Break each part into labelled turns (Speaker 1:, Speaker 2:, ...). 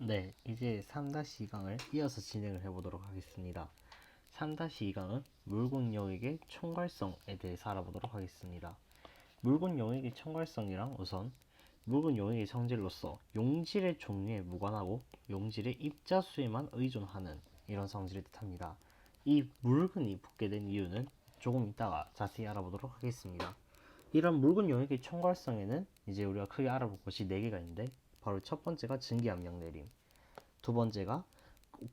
Speaker 1: 네, 이제 3-2강을 이어서 진행을 해보도록 하겠습니다. 3-2강은 묽은 용액의 총괄성에 대해서 알아보도록 하겠습니다. 묽은 용액의 총괄성이랑 우선 묽은 용액의 성질로서 용질의 종류에 무관하고 용질의 입자수에만 의존하는 이런 성질을 뜻합니다. 이 묽은이 붙게 된 이유는 조금 이따가 자세히 알아보도록 하겠습니다. 이런 묽은 용액의 총괄성에는 이제 우리가 크게 알아볼 것이 4개가 있는데, 바로 첫 번째가 증기압력 내림, 두 번째가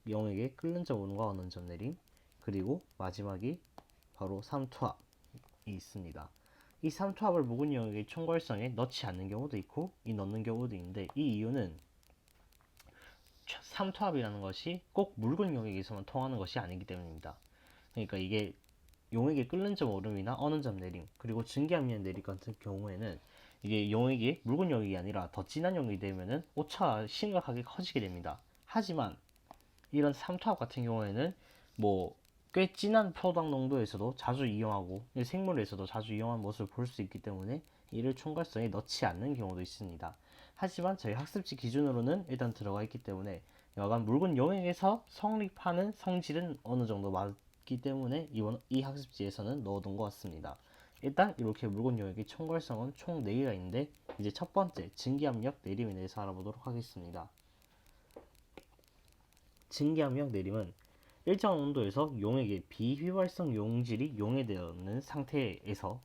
Speaker 1: 용액의 끓는 점 오름과 어는 점 내림, 그리고 마지막이 바로 삼투압이 있습니다. 이 삼투압을 묵은 용액의 총괄성에 넣지 않는 경우도 있고 넣는 경우도 있는데, 이 이유는 삼투압이라는 것이 꼭 묽은 용액에서만 통하는 것이 아니기 때문입니다. 그러니까 이게 용액의 끓는 점 오름이나 어는 점 내림, 그리고 증기압력 내림 같은 경우에는 이게 용액이 묽은 용액이 아니라 더 진한 용액이 되면은 오차가 심각하게 커지게 됩니다. 하지만 이런 삼투압 같은 경우에는 꽤 진한 표당 농도에서도 자주 이용하고 생물에서도 자주 이용한 모습을 볼 수 있기 때문에 이를 총괄성에 넣지 않는 경우도 있습니다. 하지만 저희 학습지 기준으로는 일단 들어가 있기 때문에 여간 묽은 용액에서 성립하는 성질은 어느 정도 맞기 때문에 이 학습지에서는 넣어둔 것 같습니다. 일단 이렇게 묽은 용액의 총괄성은 총 4개가 있는데, 이제 첫 번째 증기압력 내림에 대해서 알아보도록 하겠습니다. 증기압력 내림은 일정 온도에서 용액의 비휘발성 용질이 용해되는 상태에서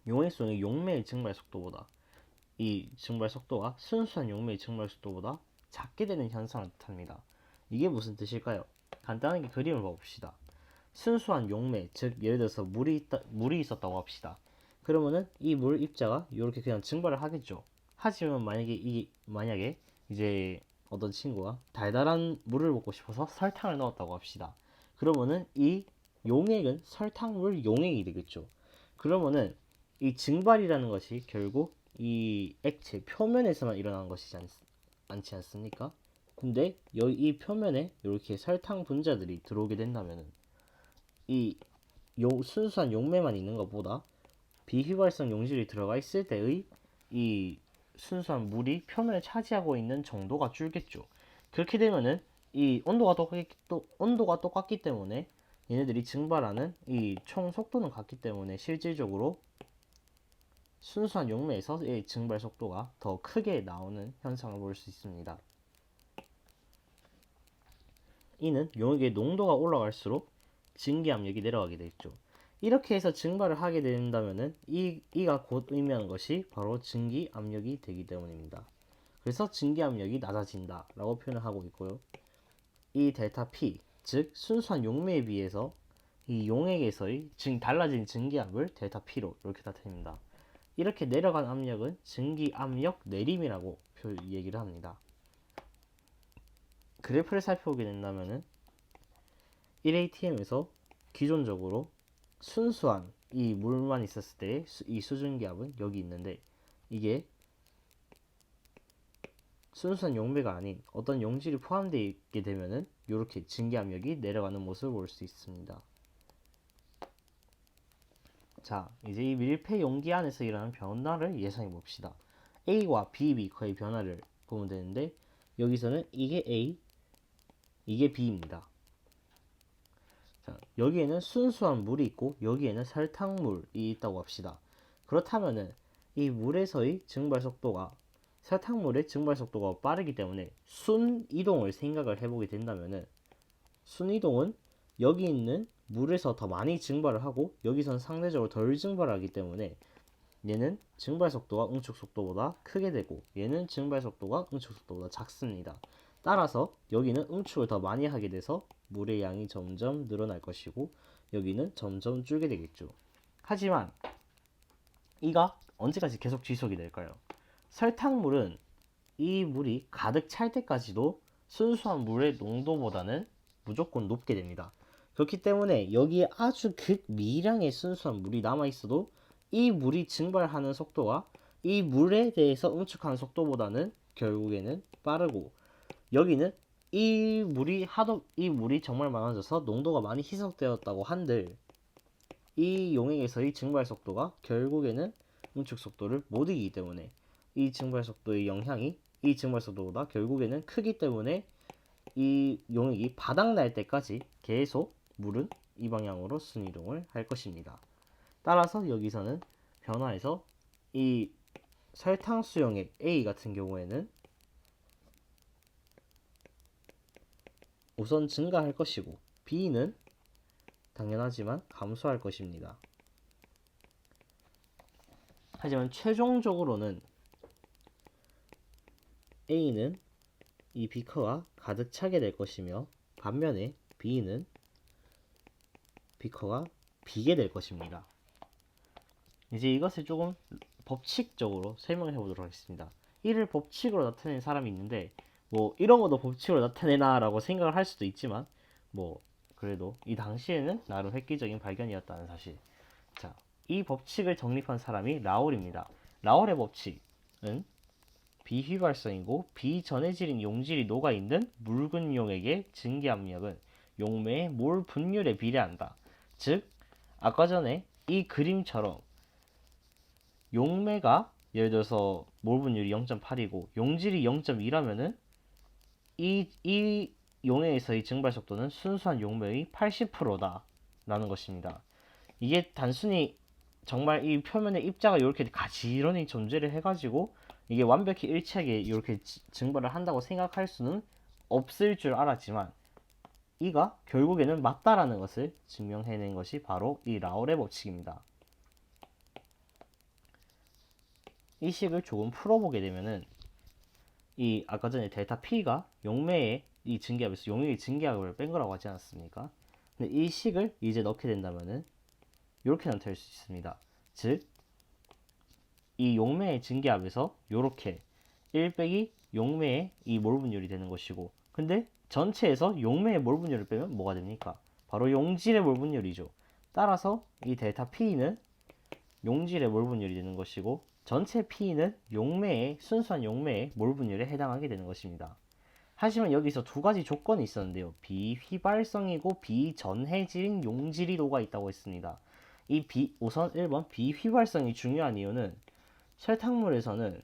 Speaker 1: 용액 속의 용매의 증발 속도보다 이 증발 속도가 순수한 용매의 증발 속도보다 작게 되는 현상을 뜻합니다. 이게 무슨 뜻일까요? 간단하게 그림을 봐봅시다. 순수한 용매, 즉 예를 들어서 물이 있었다고 합시다. 그러면은 이 물 입자가 이렇게 그냥 증발을 하겠죠. 하지만 만약에 이제 어떤 친구가 달달한 물을 먹고 싶어서 설탕을 넣었다고 합시다. 그러면은 이 용액은 설탕물 용액이 되겠죠. 그러면은 이 증발이라는 것이 결국 이 액체 표면에서만 일어나는 것이지 않지 않습니까? 근데 이 표면에 이렇게 설탕 분자들이 들어오게 된다면은 이 순수한 용매만 있는 것보다 비휘발성 용질이 들어가 있을 때의 이 순수한 물이 표면을 차지하고 있는 정도가 줄겠죠. 그렇게 되면은 이 온도가 똑같기 때문에 얘네들이 증발하는 이 총 속도는 같기 때문에 실질적으로 순수한 용매에서의 증발 속도가 더 크게 나오는 현상을 볼 수 있습니다. 이는 용액의 농도가 올라갈수록 증기압력이 내려가게 되겠죠. 이렇게 해서 증발을 하게 된다면은 이가 곧 의미하는 것이 바로 증기압력이 되기 때문입니다. 그래서 증기압력이 낮아진다 라고 표현을 하고 있고요. 이 델타 P, 즉 순수한 용매에 비해서 이 용액에서의 달라진 증기압을 델타 P로 이렇게 나타냅니다. 이렇게 내려간 압력은 증기압력 내림이라고 얘기를 합니다. 그래프를 살펴보게 된다면은 1atm에서 기존적으로 순수한 이 물만 있었을 때 이 수증기압은 여기 있는데, 이게 순수한 용매가 아닌 어떤 용질이 포함되어 있게 되면은 이렇게 증기압력이 내려가는 모습을 볼 수 있습니다. 자, 이제 이 밀폐 용기 안에서 일어나는 변화를 예상해 봅시다. A와 B, B의 변화를 보면 되는데, 여기서는 이게 A, 이게 B입니다. 자, 여기에는 순수한 물이 있고 여기에는 설탕물이 있다고 합시다. 그렇다면은 이 물에서의 증발 속도가 설탕물의 증발 속도가 빠르기 때문에 순이동을 생각을 해보게 된다면은 순이동은 여기 있는 물에서 더 많이 증발을 하고 여기선 상대적으로 덜 증발하기 때문에 얘는 증발 속도가 응축 속도보다 크게 되고 얘는 증발 속도가 응축 속도보다 작습니다. 따라서 여기는 응축을 더 많이 하게 돼서 물의 양이 점점 늘어날 것이고 여기는 점점 줄게 되겠죠. 하지만 이가 언제까지 계속 지속이 될까요? 설탕물은 이 물이 가득 찰 때까지도 순수한 물의 농도보다는 무조건 높게 됩니다. 그렇기 때문에 여기에 아주 극미량의 순수한 물이 남아있어도 이 물이 증발하는 속도가 이 물에 대해서 응축하는 속도보다는 결국에는 빠르고, 여기는 이 물이 정말 많아져서 농도가 많이 희석되었다고 한들 이 용액에서의 증발 속도가 결국에는 응축 속도를 못 이기기 때문에 이 증발 속도의 영향이 이 증발 속도보다 결국에는 크기 때문에 이 용액이 바닥날 때까지 계속 물은 이 방향으로 순이동을 할 것입니다. 따라서 여기서는 변화에서 이 설탕 수용액 A 같은 경우에는 우선 증가할 것이고 B는 당연하지만 감소할 것입니다. 하지만 최종적으로는 A는 이 비커가 가득 차게 될 것이며 반면에 B는 비커가 비게 될 것입니다. 이제 이것을 조금 법칙적으로 설명을 해보도록 하겠습니다. 이를 법칙으로 나타내는 사람이 있는데 뭐 이런 것도 법칙으로 나타내나 라고 생각을 할 수도 있지만 뭐 그래도 이 당시에는 나름 획기적인 발견이었다는 사실. 자, 이 법칙을 정립한 사람이 라울입니다. 라울의 법칙은 비휘발성이고 비전해질인 용질이 녹아있는 묽은 용액의 증기압력은 용매의 몰 분율에 비례한다. 즉 아까 전에 이 그림처럼 용매가 예를 들어서 몰 분율이 0.8이고 용질이 0.2라면은 이 용해에서의 증발 속도는 순수한 용매의 80%다 라는 것입니다. 이게 단순히 정말 이 표면에 입자가 이렇게 가지런히 존재를 해가지고 이게 완벽히 일치하게 이렇게 증발을 한다고 생각할 수는 없을 줄 알았지만 이가 결국에는 맞다라는 것을 증명해낸 것이 바로 이 라울의 법칙입니다. 이 식을 조금 풀어보게 되면은 이 아까 전에 델타 P가 용매의 이 증기압에서 용액의 증기압을 뺀 거라고 하지 않았습니까? 근데 이 식을 이제 넣게 된다면은 이렇게 나타낼 수 있습니다. 즉, 이 용매의 증기압에서 이렇게 1 빼기 용매의 이 몰 분율이 되는 것이고, 근데 전체에서 용매의 몰 분율을 빼면 뭐가 됩니까? 바로 용질의 몰 분율이죠. 따라서 이 델타 P는 용질의 몰 분율이 되는 것이고, 전체 P는 용매의 순수한 용매의 몰 분율에 해당하게 되는 것입니다. 하지만 여기서 두 가지 조건이 있었는데요. 비휘발성이고 비전해질인 용질이 녹아 있다고 했습니다. 우선 1번 비휘발성이 중요한 이유는 설탕물에서는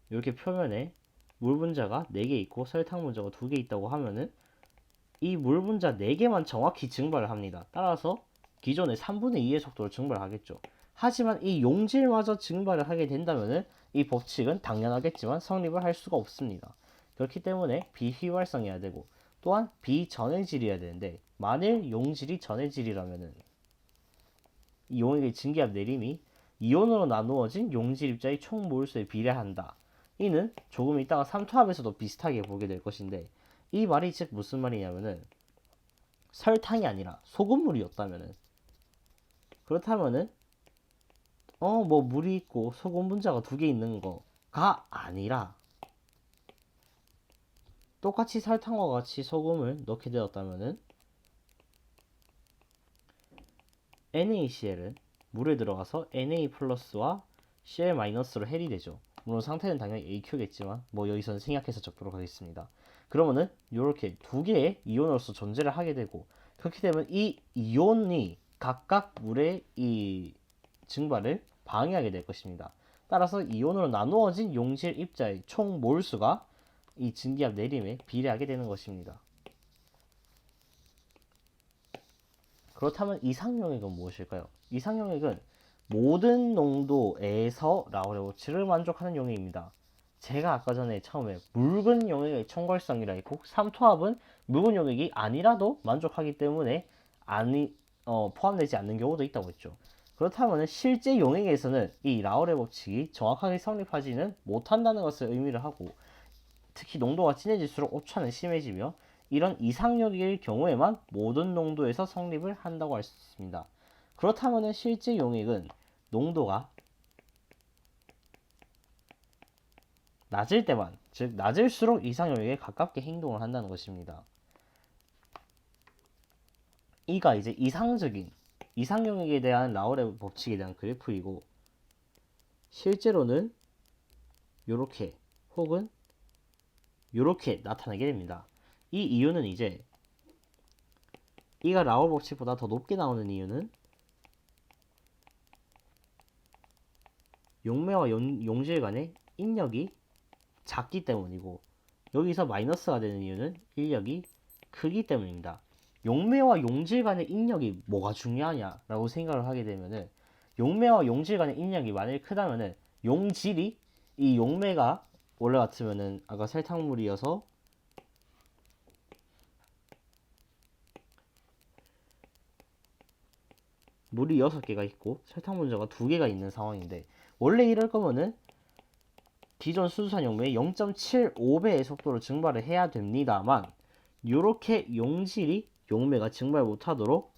Speaker 1: 이렇게 표면에 물 분자가 4개 있고 설탕 분자가 2개 있다고 하면은 이 물 분자 4개만 정확히 증발을 합니다. 따라서 기존의 3분의 2의 속도로 증발하겠죠. 하지만 이 용질마저 증발을 하게 된다면은 이 법칙은 당연하겠지만 성립을 할 수가 없습니다. 그렇기 때문에 비휘발성이어야 되고 또한 비전해질이어야 되는데 만일 용질이 전해질이라면은 이 용액의 증기압 내림이 이온으로 나누어진 용질 입자의 총 몰수에 비례한다. 이는 조금 이따가 삼투압에서도 비슷하게 보게 될 것인데 이 말이 즉 무슨 말이냐면은 설탕이 아니라 소금물이었다면은 그렇다면은 뭐 물이 있고 소금 분자가 2개 있는 거가 아니라 똑같이 설탕과 같이 소금을 넣게 되었다면은 NaCl은 물에 들어가서 Na 플러스와 Cl 마이너스로 해리 되죠. 물론 상태는 당연히 AQ겠지만 뭐 여기서는 생략해서 적도록 하겠습니다. 그러면은 이렇게 2개의 이온으로서 존재를 하게 되고 그렇게 되면 이 이온이 각각 물의 이 증발을 방해하게 될 것입니다. 따라서 이온으로 나누어진 용질 입자의 총 몰수가 이 증기압 내림에 비례하게 되는 것입니다. 그렇다면 이상용액은 무엇일까요? 이상용액은 모든 농도에서 라울의 법칙을 만족하는 용액입니다. 제가 아까 전에 처음에 묽은 용액의 총괄성이라 했고 삼투압은 묽은 용액이 아니라도 만족하기 때문에 포함되지 않는 경우도 있다고 했죠. 그렇다면 실제 용액에서는 이 라울의 법칙이 정확하게 성립하지는 못한다는 것을 의미를 하고 특히 농도가 진해질수록 오차는 심해지며 이런 이상용액일 경우에만 모든 농도에서 성립을 한다고 할 수 있습니다. 그렇다면 실제 용액은 농도가 낮을 때만, 즉 낮을수록 이상용액에 가깝게 행동을 한다는 것입니다. 이가 이제 이상적인 이상용액에 대한 라울의 법칙에 대한 그래프이고 실제로는 이렇게 혹은 이렇게 나타나게 됩니다. 이 이유는 이제 이가 라울 법칙보다 더 높게 나오는 이유는 용매와 용질 간의 인력이 작기 때문이고, 여기서 마이너스가 되는 이유는 인력이 크기 때문입니다. 용매와 용질 간의 인력이 뭐가 중요하냐라고 생각을 하게 되면은, 용매와 용질 간의 인력이 만약에 크다면은 용질이, 이 용매가 원래 같으면은 아까 설탕물이어서 물이 6개가 있고 설탕 분자가 2개가 있는 상황인데, 원래 이럴 거면은 기존 순수한 용매의 0.75배의 속도로 증발을 해야 됩니다만, 이렇게 용질이 용매가 증발 못하도록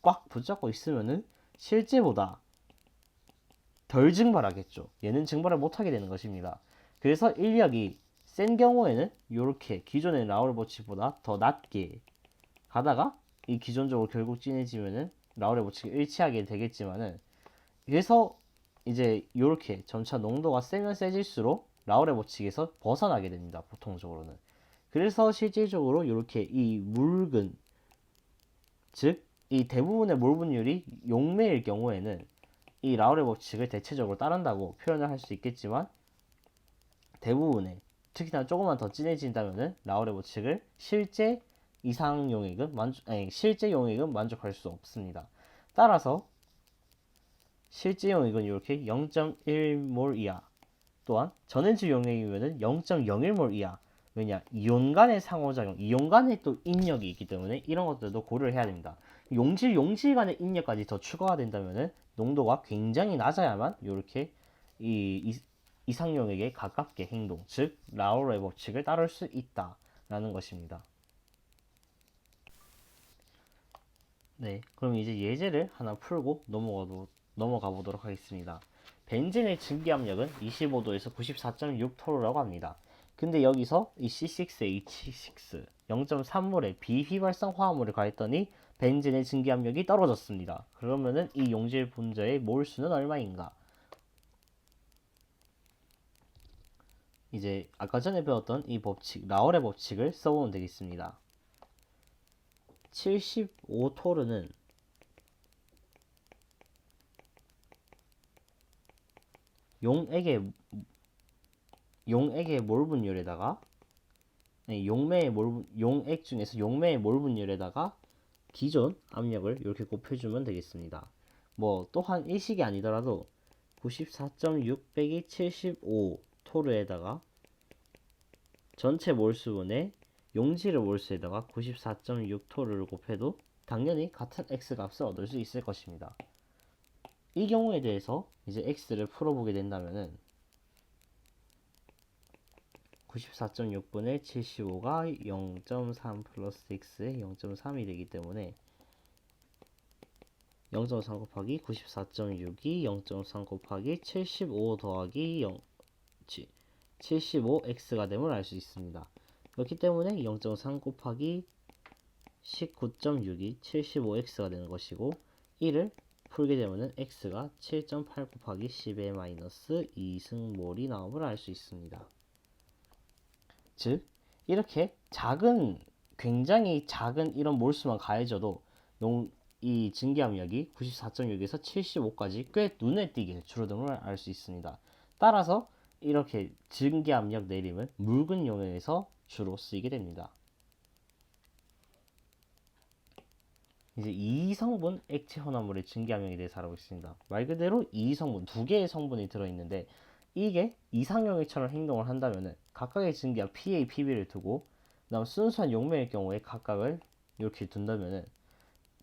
Speaker 1: 꽉 붙잡고 있으면은 실제보다 덜 증발하겠죠. 얘는 증발을 못하게 되는 것입니다. 그래서 인력이 센 경우에는 이렇게 기존의 라우레 법칙보다 더 낮게 가다가 이 기존적으로 결국 진해지면은 라우레 법칙이 일치하게 되겠지만은, 그래서 이제 이렇게 점차 농도가 세면 세질수록 라우레 법칙에서 벗어나게 됩니다. 보통적으로는. 그래서 실질적으로 이렇게 이 묽은, 즉 이 대부분의 몰분율이 용매일 경우에는 이 라우레 법칙을 대체적으로 따른다고 표현을 할 수 있겠지만, 대부분의, 특히나 조금만 더 진해진다면은 라우레 법칙을 실제 이상 용액은 실제 용액은 만족할 수 없습니다. 따라서 실제 용액은 이렇게 0.1몰 이하, 또한 전해질 용액이면은 0.01몰 이하. 왜냐? 이온 간의 상호작용, 이온 간의 또 인력이 있기 때문에 이런 것들도 고려를 해야 됩니다. 용질 간의 인력까지 더 추가가 된다면은 농도가 굉장히 낮아야만 이렇게 이상용액에 가깝게 행동, 즉 라우레 법칙을 따를 수 있다라는 것입니다. 네, 그럼 이제 예제를 하나 풀고 넘어가 보도록 하겠습니다. 벤젠의 증기압력은 25도에서 94.6토르라고 합니다. 근데 여기서 이 C6H6 0.3몰의 비휘발성 화합물을 가했더니 벤젠의 증기압력이 떨어졌습니다. 그러면은 이 용질 분자의 몰수는 얼마인가? 이제 아까 전에 배웠던 이 법칙, 라월의 법칙을 써보면 되겠습니다. 75토르는 용액의 몰 분율에다가, 용액 중에서 용매의 몰 분율에다가 기존 압력을 이렇게 곱해주면 되겠습니다. 뭐 또한 일식이 아니더라도 94.6 빼기 75 토르에다가 전체 몰수분의 용질의 몰수에다가 94.6 토르를 곱해도 당연히 같은 x 값을 얻을 수 있을 것입니다. 이 경우에 대해서 이제 x를 풀어보게 된다면은 94.6분의 75가 0.3 플러스 x의 0.3이 되기 때문에 0.3 곱하기 94.6이 0.3 곱하기 75 더하기 75x가 됨을 알 수 있습니다. 그렇기 때문에 0.3 곱하기 19.6이 75x가 되는 것이고, 이를 풀게 되면 x가 7.8 곱하기 10의 마이너스 2승몰이 나옴을 알 수 있습니다. 즉 이렇게 굉장히 작은 이런 몰수만 가해져도 이 증기압력이 94.6에서 75까지 꽤 눈에 띄게 줄어듦을 알 수 있습니다. 따라서 이렇게 증기압력 내림은 묽은 용액에서 주로 쓰이게 됩니다. 이제 2성분 액체 혼합물의 증기압력에 대해서 알아보겠습니다. 말 그대로 2성분, 2개의 성분이 들어있는데, 이게 이상용액처럼 행동을 한다면 각각의 증기압 PA, PB를 두고, 그다음 순수한 용매일 경우에 각각을 이렇게 둔다면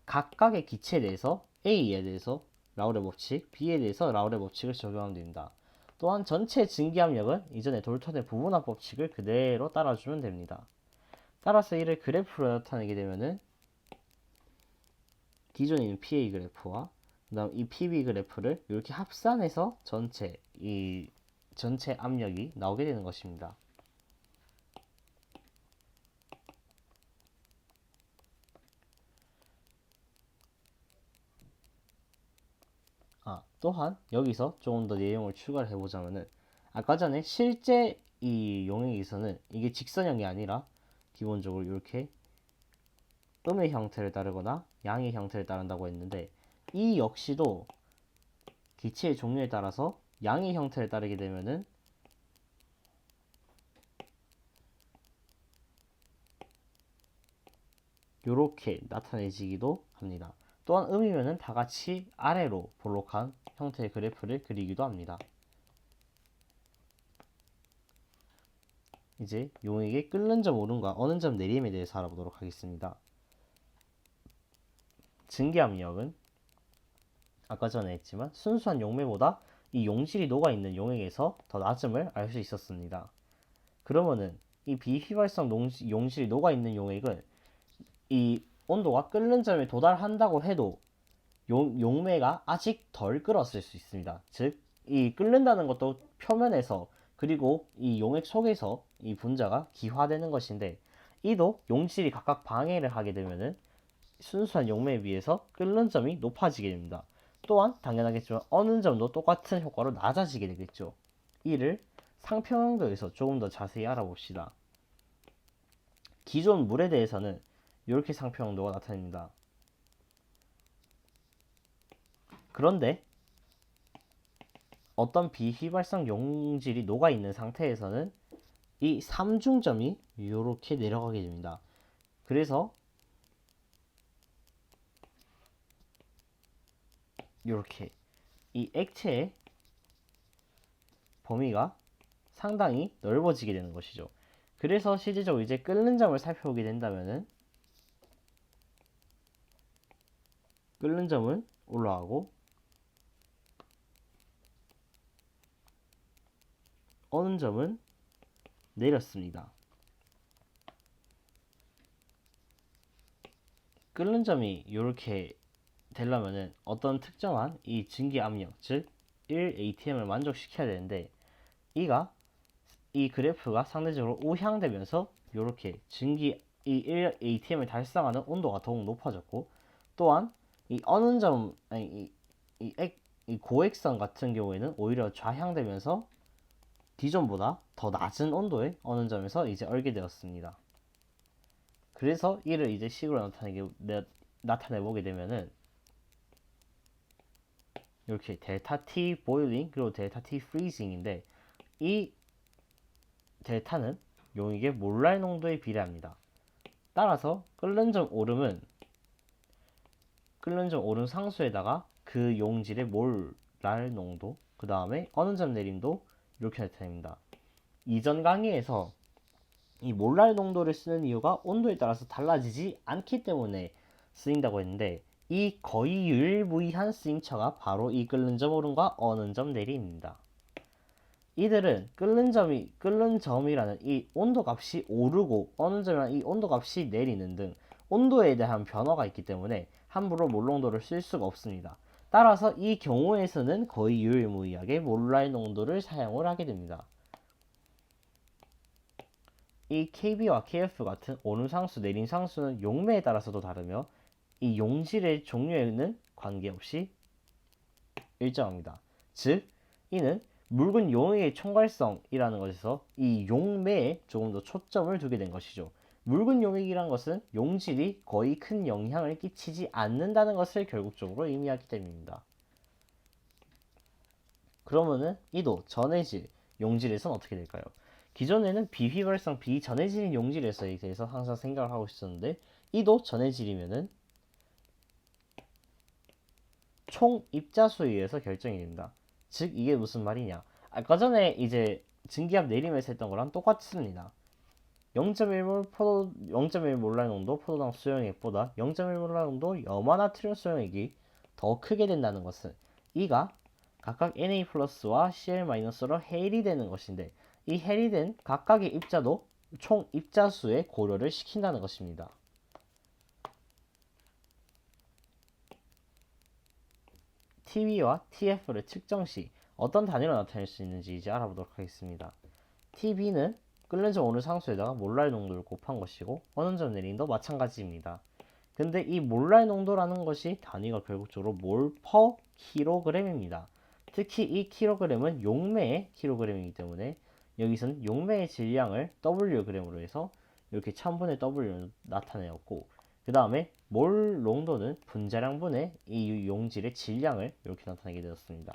Speaker 1: 각각의 기체에 대해서 A에 대해서 라우레 법칙, B에 대해서 라우레 법칙을 적용하면 됩니다. 또한 전체 증기압력은 이전에 돌턴의 부분합 법칙을 그대로 따라주면 됩니다. 따라서 이를 그래프로 나타내게 되면은 기존에 있는 PA 그래프와 그다음 이 PB 그래프를 이렇게 합산해서 전체 압력이 나오게 되는 것입니다. 또한 여기서 조금 더 내용을 추가를 해보자면은, 아까 전에 실제 이 용액에서는 이게 직선형이 아니라 기본적으로 이렇게 음의 형태를 따르거나 양의 형태를 따른다고 했는데, 이 역시도 기체의 종류에 따라서 양의 형태를 따르게 되면은 이렇게 나타내지기도 합니다. 또한 음이면은 다 같이 아래로 볼록한 형태의 그래프를 그리기도 합니다. 이제 용액의 끓는 점 오름과 어는 점 내림에 대해서 알아보도록 하겠습니다. 증기압력은 아까 전에 했지만 순수한 용매보다 이 용질이 녹아있는 용액에서 더 낮음을 알 수 있었습니다. 그러면은 이 비휘발성 용질이 녹아있는 용액은 이 온도가 끓는 점에 도달한다고 해도 용매가 아직 덜 끓었을 수 있습니다. 즉, 이 끓는다는 것도 표면에서 그리고 이 용액 속에서 이 분자가 기화되는 것인데, 이도 용질이 각각 방해를 하게 되면은 순수한 용매에 비해서 끓는 점이 높아지게 됩니다. 또한 당연하겠지만 어는 점도 똑같은 효과로 낮아지게 되겠죠. 이를 상평형도에서 조금 더 자세히 알아봅시다. 기존 물에 대해서는 이렇게 상평형도가 나타납니다. 그런데 어떤 비휘발성 용질이 녹아있는 상태에서는 이 삼중점이 이렇게 내려가게 됩니다. 그래서 이렇게 이 액체의 범위가 상당히 넓어지게 되는 것이죠. 그래서 실제적으로 이제 끓는 점을 살펴보게 된다면은 끓는 점은 올라가고 어는 점은 내렸습니다. 끓는 점이 이렇게 되려면은 어떤 특정한 이 증기 압력, 즉 1atm을 만족시켜야 되는데 이 그래프가 상대적으로 우향되면서 이렇게 증기 이 1atm을 달성하는 온도가 더욱 높아졌고, 또한 이 어는 점 이 고액선 같은 경우에는 오히려 좌향되면서 D점보다 더 낮은 온도의 어는 점에서 이제 얼게 되었습니다. 그래서 이를 이제 식으로 나타내보게 되면은 이렇게 델타 T 보일링 그리고 델타 T 프리징인데, 이 델타는 용액의 몰랄 농도에 비례합니다. 따라서 끓는 점 오름은 끓는 점 오름 상수에다가 그 용질의 몰랄 농도, 그 다음에 어는 점 내림도 이렇게 나타냅니다. 이전 강의에서 이 몰랄 농도를 쓰는 이유가 온도에 따라서 달라지지 않기 때문에 쓰인다고 했는데, 이 거의 유일무이한 쓰임처가 바로 이 끓는 점 오름과 어는 점 내림입니다. 이들은 끓는 점이라는 이 온도 값이 오르고 어는 점이라는 이 온도 값이 내리는 등 온도에 대한 변화가 있기 때문에 함부로 몰농도를 쓸 수가 없습니다. 따라서 이 경우에서는 거의 유일무이하게 몰랄 농도를 사용을 하게 됩니다. 이 KB와 KF 같은 오름 상수, 내림 상수는 용매에 따라서도 다르며 이 용질의 종류에는 관계없이 일정합니다. 즉, 이는 묽은 용액의 총괄성이라는 것에서 이 용매에 조금 더 초점을 두게 된 것이죠. 묽은 용액이란 것은 용질이 거의 큰 영향을 끼치지 않는다는 것을 결국적으로 의미하기 때문입니다. 그러면은 이도 전해질 용질에서는 어떻게 될까요? 기존에는 비휘발성 비전해질 용질에서에 대해서 항상 생각을 하고 있었는데, 이도 전해질이면은 총 입자수에 의해서 결정이 됩니다. 즉, 이게 무슨 말이냐? 아까 전에 이제 증기압 내림에서 했던 거랑 똑같습니다. 0.1 몰랄 농도 포도당 수용액보다 0.1 몰랄 농도 염화나트륨 수용액이 더 크게 된다는 것은 이가 각각 Na+와 Cl-로 해일이 되는 것인데, 이 해일이 된 각각의 입자도 총 입자수에 고려를 시킨다는 것입니다. TB와 TF를 측정 시 어떤 단위로 나타낼 수 있는지 이제 알아보도록 하겠습니다. TB는 끓는 점 오는 상수에다가 몰랄 농도를 곱한 것이고, 어는 점 내림도 마찬가지입니다. 근데 이 몰랄 농도라는 것이 단위가 결국적으로 몰 퍼 킬로그램입니다. 특히 이 킬로그램은 용매의 킬로그램이기 때문에 여기서는 용매의 질량을 Wg으로 해서 이렇게 1000분의 W로 나타내었고, 그 다음에 몰 농도는 분자량분의 이 용질의 질량을 이렇게 나타내게 되었습니다.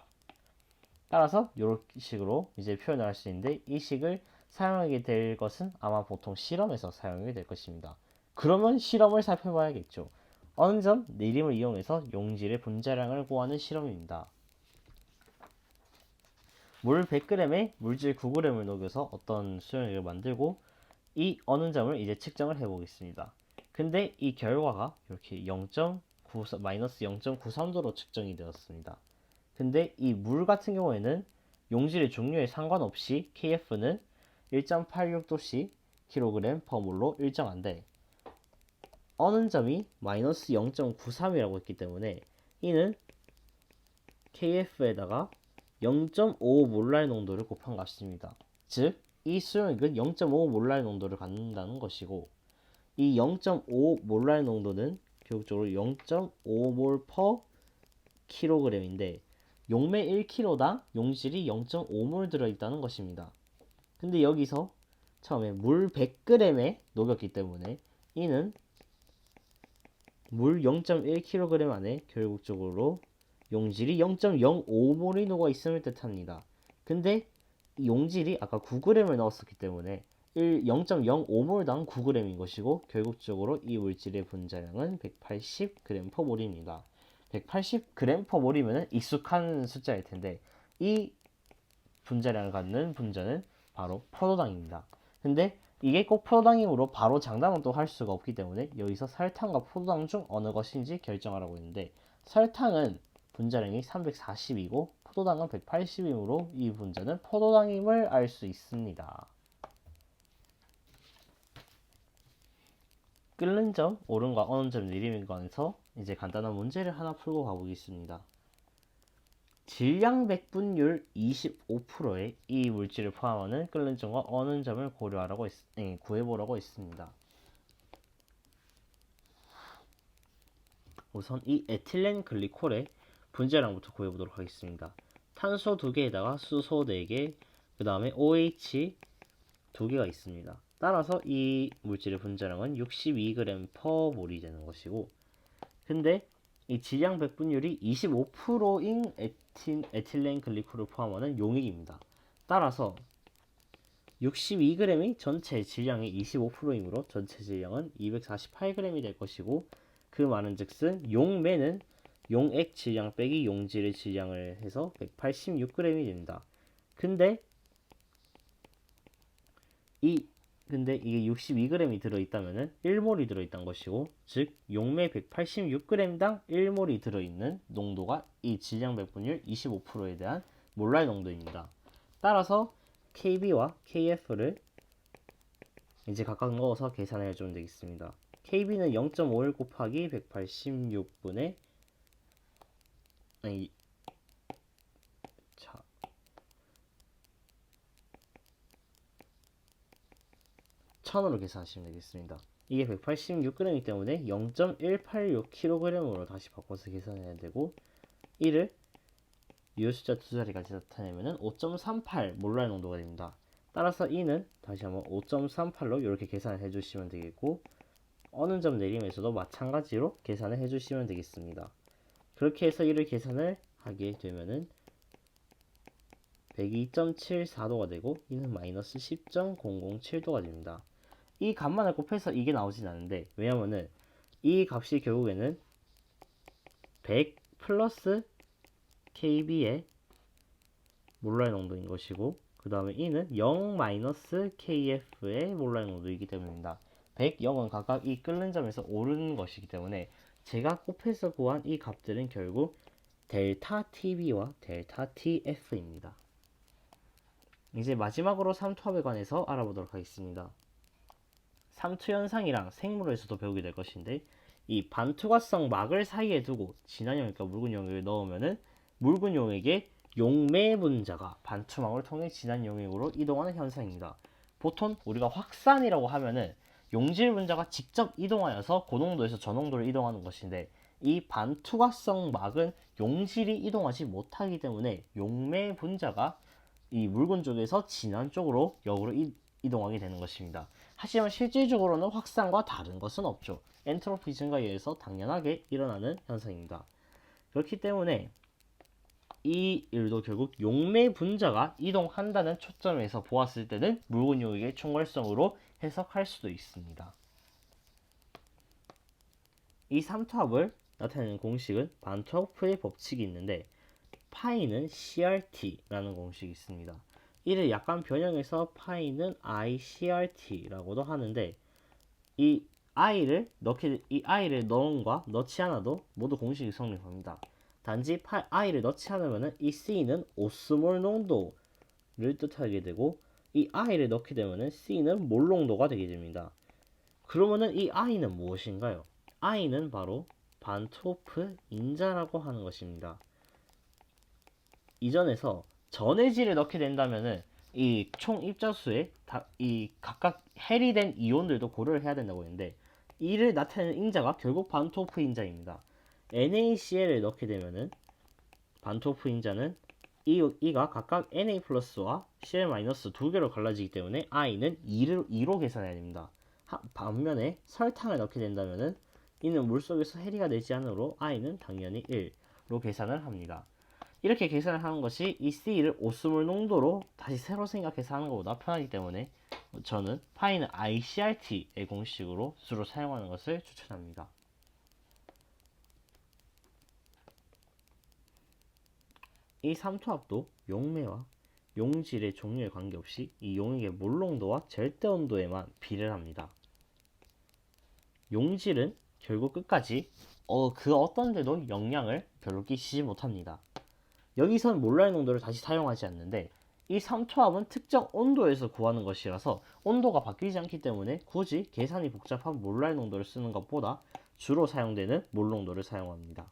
Speaker 1: 따라서 이런 식으로 이제 표현을 할 수 있는데, 이 식을 사용하게 될 것은 아마 보통 실험에서 사용이 될 것입니다. 그러면 실험을 살펴봐야겠죠. 어느 점 내림을 이용해서 용질의 분자량을 구하는 실험입니다. 물 100g에 물질 9g을 녹여서 어떤 수용액을 만들고 이 어느 점을 이제 측정을 해보겠습니다. 근데 이 결과가 이렇게 0.9, 마이너스 0.93도로 측정이 되었습니다. 근데 이 물 같은 경우에는 용질의 종류에 상관없이 KF는 1.86도씩 kg per 몰로 일정한데 어느 점이 마이너스 0.93이라고 했기 때문에 이는 KF에다가 0.5몰랄 농도를 곱한 값입니다. 즉, 이 수용액은 0.5몰랄 농도를 갖는다는 것이고 이 0.5몰랄 농도는 교육적으로 0.5몰 per kg인데 용매 1kg당 용질이 0.5몰 들어있다는 것입니다. 근데 여기서 처음에 물 100g에 녹였기 때문에 이는 물 0.1kg 안에 결국적으로 용질이 0.05몰이 녹아 있음을 뜻합니다. 근데 용질이 아까 9g을 넣었었기 때문에 0.05몰당 9g인 것이고 결국적으로 이 물질의 분자량은 180g per 몰입니다. 180g per 몰이면 익숙한 숫자일 텐데 이 분자량을 갖는 분자는 바로 포도당입니다. 근데 이게 꼭 포도당이므로 바로 장담은 또 할 수가 없기 때문에 여기서 설탕과 포도당 중 어느 것인지 결정하라고 했는데 설탕은 분자량이 340이고 포도당은 180이므로 이 분자는 포도당임을 알 수 있습니다. 끓는 점, 오름과 어느 점 내림에 관해서 이제 간단한 문제를 하나 풀고 가보겠습니다. 질량 백분율 25%의 이 물질을 포함하는 끓는 점과 어는 점을 고려하라고 구해보라고 했습니다. 우선 이 에틸렌 글리콜의 분자량부터 구해보도록 하겠습니다. 탄소 2개에다가 수소 4개, 그 다음에 OH 2개가 있습니다. 따라서 이 물질의 분자량은 62g per 몰이 되는 것이고 근데 이 질량 백분율이 25%인 에틸렌 글리콜을 포함하는 용액입니다. 따라서 62g이 전체 질량의 25%이므로 전체 질량은 248g이 될 것이고 그 말은 즉슨 용매는 용액 질량 빼기 용질의 질량을 해서 186g이 됩니다. 근데 이게 62g이 들어있다면 1몰이 들어있다는 것이고 즉 용매 186g당 1몰이 들어있는 농도가 이 질량 백분율 25%에 대한 몰랄 농도입니다. 따라서 KB와 KF를 이제 각각 넣어서 계산해 주면 되겠습니다. KB는 0.51 곱하기 186분의 아니 자 1000으로 계산하시면 되겠습니다. 이게 186g이기 때문에 0.186kg으로 다시 바꿔서 계산해야 되고 이를 이 숫자 두 자리까지 나타내면 5.38 몰랄 농도가 됩니다. 따라서 이는 다시 한번 5.38로 이렇게 계산을 해주시면 되겠고 어느 점 내림에서도 마찬가지로 계산을 해주시면 되겠습니다. 그렇게 해서 이를 계산을 하게 되면은 102.74도가 되고 이는 마이너스 10.007도가 됩니다. 이 값만을 곱해서 이게 나오진 않는데 왜냐면은 이 값이 결국에는 100 플러스 KB의 몰랄 농도인 것이고 그 다음에 이는 0 마이너스 KF의 몰랄 농도이기 때문입니다. 100, 0은 각각 이 끓는 점에서 오르는 것이기 때문에 제가 곱해서 구한 이 값들은 결국 델타 TB와 델타 TF입니다. 이제 마지막으로 삼투압에 관해서 알아보도록 하겠습니다. 삼투현상이랑 생물에서도 배우게 될 것인데 이 반투과성 막을 사이에 두고 진한 용액과 묽은 용액을 넣으면은 묽은 용액의 용매 분자가 반투막을 통해 진한 용액으로 이동하는 현상입니다. 보통 우리가 확산이라고 하면은 용질 분자가 직접 이동하여서 고농도에서 저농도를 이동하는 것인데 이 반투과성 막은 용질이 이동하지 못하기 때문에 용매 분자가 이 묽은 쪽에서 진한 쪽으로 역으로 이동하게 되는 것입니다. 하지만 실질적으로는 확산과 다른 것은 없죠. 엔트로피 증가에 의해서 당연하게 일어나는 현상입니다. 그렇기 때문에 이 일도 결국 용매 분자가 이동한다는 초점에서 보았을 때는 묽은 용액의 총괄성으로 해석할 수도 있습니다. 이 삼투압을 나타내는 공식은 반트호프의 법칙이 있는데 파이는 CRT라는 공식이 있습니다. 이를 약간 변형해서 파이는 ICRT라고도 하는데 이 i를 넣음과 넣지 않아도 모두 공식이 성립합니다. 단지 i를 넣지 않으면 이 C는 오스몰 농도를 뜻하게 되고 이 i를 넣게 되면 C는 몰 농도가 되게 됩니다. 그러면은 이 i는 무엇인가요? i는 바로 반트호프 인자라고 하는 것입니다. 이전에서 전해질을 넣게 된다면은 이 총 입자수에 이 각각 해리된 이온들도 고려를 해야 된다고 했는데 이를 나타내는 인자가 결국 반트호프 인자입니다. NaCl을 넣게 되면은 반트호프 인자는 이가 각각 Na 플러스와 Cl 마이너스 두 개로 갈라지기 때문에 i는 2로 계산해야 됩니다. 반면에 설탕을 넣게 된다면은 이는 물속에서 해리가 되지 않으므로 i는 당연히 1로 계산을 합니다. 이렇게 계산을 하는 것이 이 C를 오스몰 농도로 다시 새로 생각해서 하는 것보다 편하기 때문에 저는 파이는 ICRT의 공식으로 주로 사용하는 것을 추천합니다. 이 삼투압도 용매와 용질의 종류에 관계없이 이 용액의 몰 농도와 절대 온도에만 비례를 합니다. 용질은 결국 끝까지 그 어떤 데도 영향을 별로 끼치지 못합니다. 여기선 몰랄 농도를 다시 사용하지 않는데 이 삼투압은 특정 온도에서 구하는 것이라서 온도가 바뀌지 않기 때문에 굳이 계산이 복잡한 몰랄 농도를 쓰는 것보다 주로 사용되는 몰 농도를 사용합니다.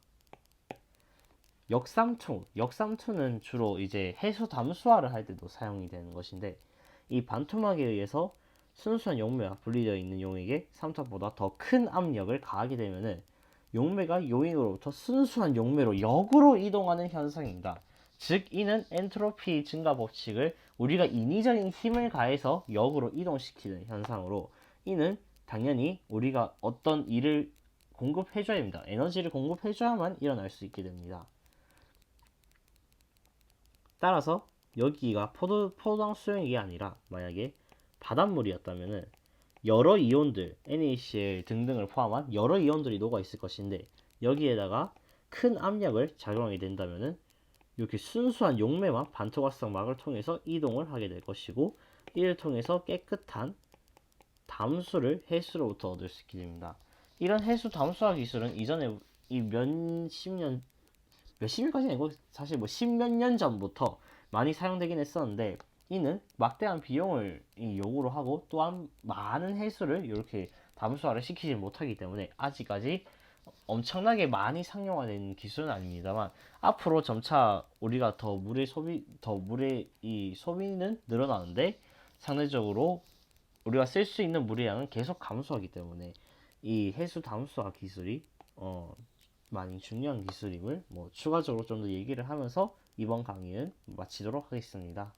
Speaker 1: 역삼투는 주로 이제 해수 담수화를 할 때도 사용이 되는 것인데 이 반토막에 의해서 순수한 용매와 분리되어 있는 용액에 삼투압보다 더 큰 압력을 가하게 되면은 용매가 용액으로부터 순수한 용매로 역으로 이동하는 현상입니다. 즉 이는 엔트로피 증가 법칙을 우리가 인위적인 힘을 가해서 역으로 이동시키는 현상으로 이는 당연히 우리가 어떤 일을 공급해줘야 됩니다. 에너지를 공급해줘야만 일어날 수 있게 됩니다. 따라서 여기가 포도당 수용액이 아니라 만약에 바닷물이었다면은 여러 이온들, NaCl 등등을 포함한 여러 이온들이 녹아 있을 것인데 여기에다가 큰 압력을 작용하게 된다면은 이렇게 순수한 용매와 반토각성 막을 통해서 이동을 하게 될 것이고 이를 통해서 깨끗한 담수를 해수로부터 얻을 수 있게 됩니다. 이런 해수 담수화 기술은 이전에 이 몇십 년까지는 아니고 사실 뭐 십몇 년 전부터 많이 사용되긴 했었는데 이는 막대한 비용을 요구를 하고 또한 많은 해수를 이렇게 담수화를 시키지 못하기 때문에 아직까지 엄청나게 많이 상용화된 기술은 아닙니다만 앞으로 점차 우리가 더 물의 이 소비는 늘어나는데 상대적으로 우리가 쓸 수 있는 물의 양은 계속 감소하기 때문에 이 해수 담수화 기술이 많이 중요한 기술임을 추가적으로 좀 더 얘기를 하면서 이번 강의는 마치도록 하겠습니다.